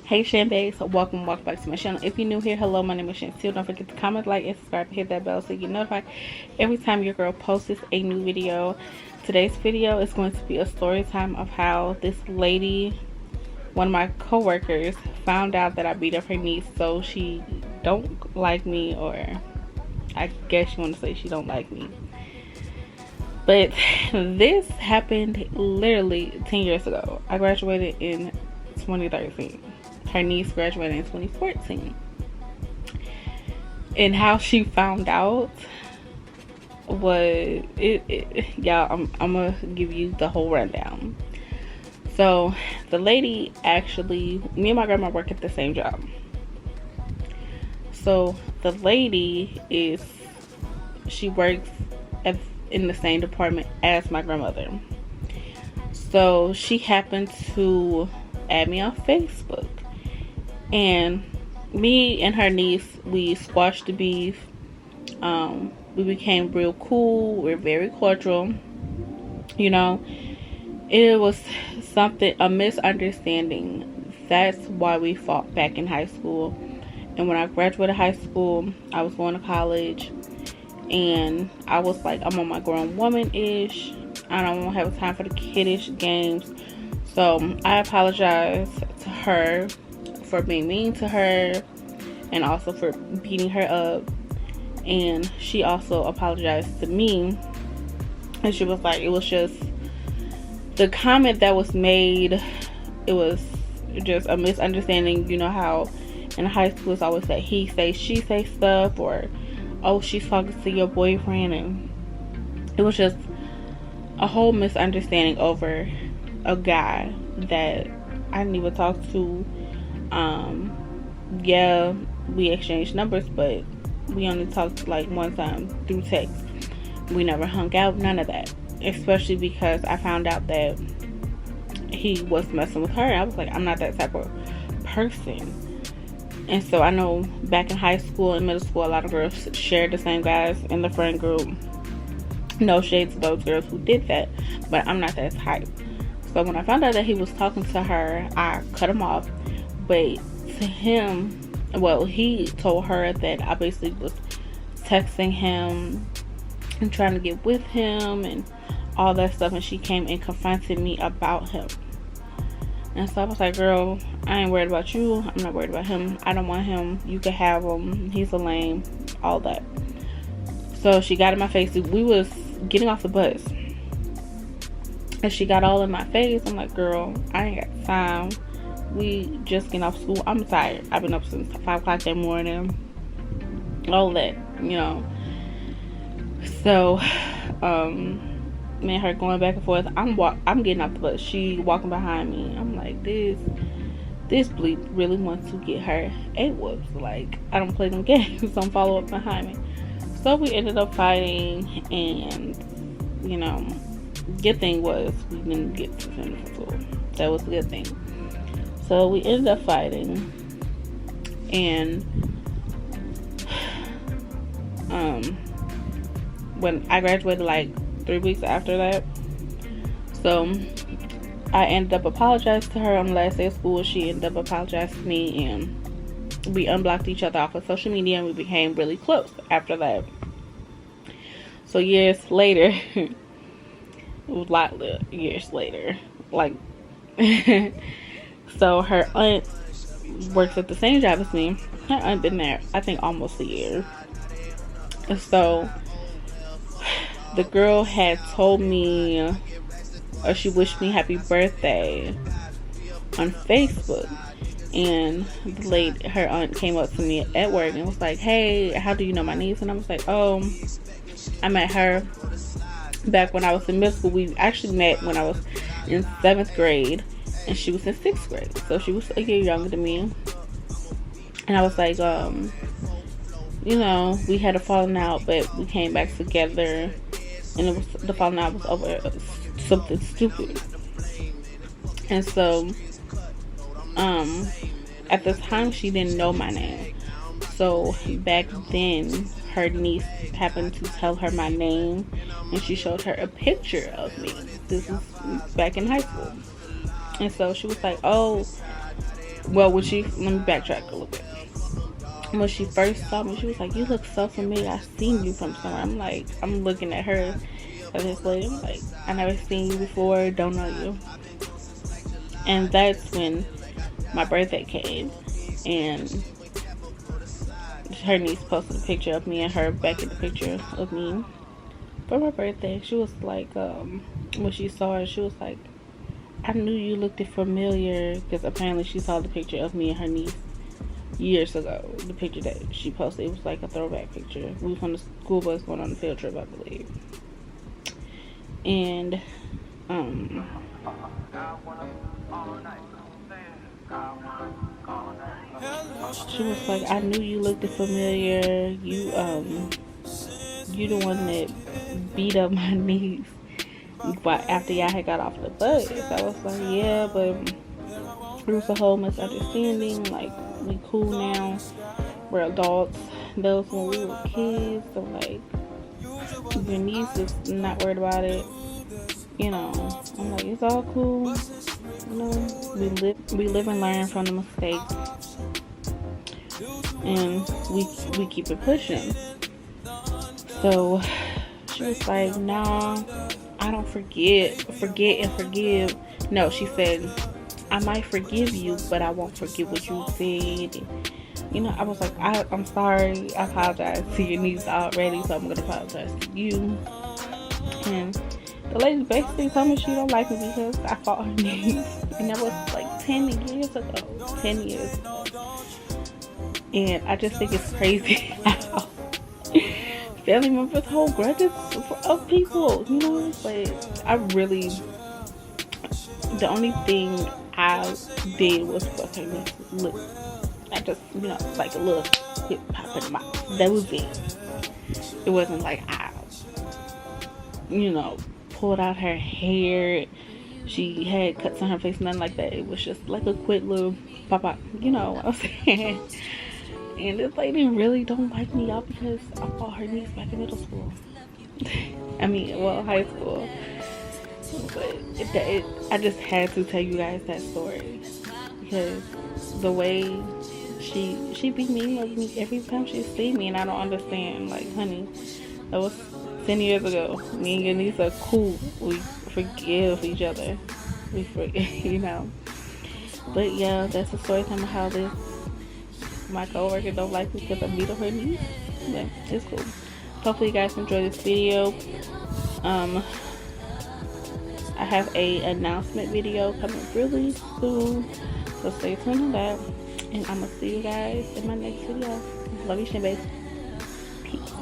Hey Chanbabes, welcome back to my channel. If you're new here, hello, my name is Chantel. Don't forget to comment, like, and subscribe, and hit that bell so you get notified every time your girl posts a new video. Today's video is going to be a story time of how this lady, one of my co-workers, found out that I beat up her niece, so she don't like me, or I guess you want to say she don't like me. But this happened literally 10 years ago. I graduated in 2013. Her niece graduated in 2014. And how she found out was y'all, I'm gonna give you the whole rundown. So the lady, actually, me and my grandma work at the same job. So the lady she works in the same department as my grandmother. So she happened to add me on Facebook, and me and her niece, we squashed the beef. We became real cool. We're very cordial. You know, it was a misunderstanding. That's why we fought back in high school. And when I graduated high school, I was going to college, and I was like, I'm on my grown woman-ish. I don't have time for the kiddish games. So I apologize to her for being mean to her, and also for beating her up. And she also apologized to me, and she was like, it was just the comment that was made, it was just a misunderstanding. You know how in high school it's always that he say, she say stuff, or oh, she's talking to your boyfriend, and it was just a whole misunderstanding over a guy that I didn't even talk to. Yeah, we exchanged numbers, but we only talked like one time through text. We never hung out, none of that. Especially because I found out that he was messing with her. I was like, I'm not that type of person. And so I know back in high school and middle school, a lot of girls shared the same guys in the friend group. No shade to those girls who did that, but I'm not that type. So when I found out that he was talking to her, I cut him off. But to him, well, he told her that I basically was texting him and trying to get with him and all that stuff, and she came and confronted me about him. And so I was like, girl, I ain't worried about you. I'm not worried about him. I don't want him. You can have him. He's a lame. All that. So she got in my face. We was getting off the bus, and she got all in my face. I'm like, girl, I ain't got time. We just getting off school. I'm tired. I've been up since 5 o'clock that morning. All that, you know. So, me and her going back and forth. I'm getting off the bus. She walking behind me. I'm like, this bleep really wants to get her a whoops. Like, I don't play them games. Don't follow up behind me. So we ended up fighting, and you know, good thing was we didn't get suspended from school. That was a good thing. So we ended up fighting, and when I graduated like 3 weeks after that, so I ended up apologizing to her on the last day of school. She ended up apologizing to me, and we unblocked each other off of social media, and we became really close after that. So years later, it was a lot of years later, like so her aunt works at the same job as me. Her aunt been there, I think, almost a year. So the girl had told me, or she wished me happy birthday on Facebook. And the lady, her aunt, came up to me at work and was like, hey, how do you know my niece? And I was like, oh, I met her back when I was in middle school. We actually met when I was in 7th grade, and she was in 6th grade. So she was a year younger than me. And I was like, you know, we had a falling out, but we came back together. And the falling out was over something stupid. And so, at the time, she didn't know my name. So back then, her niece happened to tell her my name, and she showed her a picture of me. This was back in high school. And so she was like, oh, Well, when she, let me backtrack a little bit. When she first saw me, she was like, "You look so familiar. I've seen you from somewhere." I'm like, I'm looking at her, at this lady. I'm like, "I never seen you before. Don't know you." And that's when my birthday came, and her niece posted a picture of me and her back in the picture of me for my birthday. She was like, when she saw it, she was like, "I knew you looked familiar," because apparently she saw the picture of me and her niece years ago. The picture that she posted, it was like a throwback picture. We was on the school bus going on a field trip, I believe. And she was like, "I knew you looked familiar. You the one that beat up my niece." But after y'all had got off the bus, I was like, "Yeah, but it was a whole misunderstanding. Like, we cool now. We're adults. That was when we were kids. So like, your niece is not worried about it. You know." I'm like, "It's all cool. You know, we live and learn from the mistakes, and we keep it pushing." So she was like, "Nah, I don't forget and forgive." No, she said, "I might forgive you, but I won't forget what you said." You know, I was like, I'm sorry. I apologize to your niece already, so I'm going to apologize to you. And the lady basically told me she don't like me because I fought her niece. And that was like 10 years ago. 10 years ago. And I just think it's crazy how family members hold grudges of people, you know? But I really, the only thing I did was fuck her niece. Look, I just, you know, like a little hip pop in the mouth. That was it. It wasn't like I, you know, pulled out her hair. She had cuts on her face, nothing like that. It was just like a quick little pop pop. You know what I'm saying? And this lady really don't like me, y'all, because I fought her niece back in middle school. I mean, well, high school. But I just had to tell you guys that story because the way she be mean with me every time she see me, and I don't understand. Like, honey, that was 10 years ago. Me and your niece are cool. We forgive each other. We forgive, you know. But yeah, that's the story time of how this my coworker don't like me because I beat up her niece. But it's cool. Hopefully you guys enjoy this video. I have a announcement video coming really soon, so stay tuned on that. And I'm gonna see you guys in my next video. Love you, Chanbabes. Peace.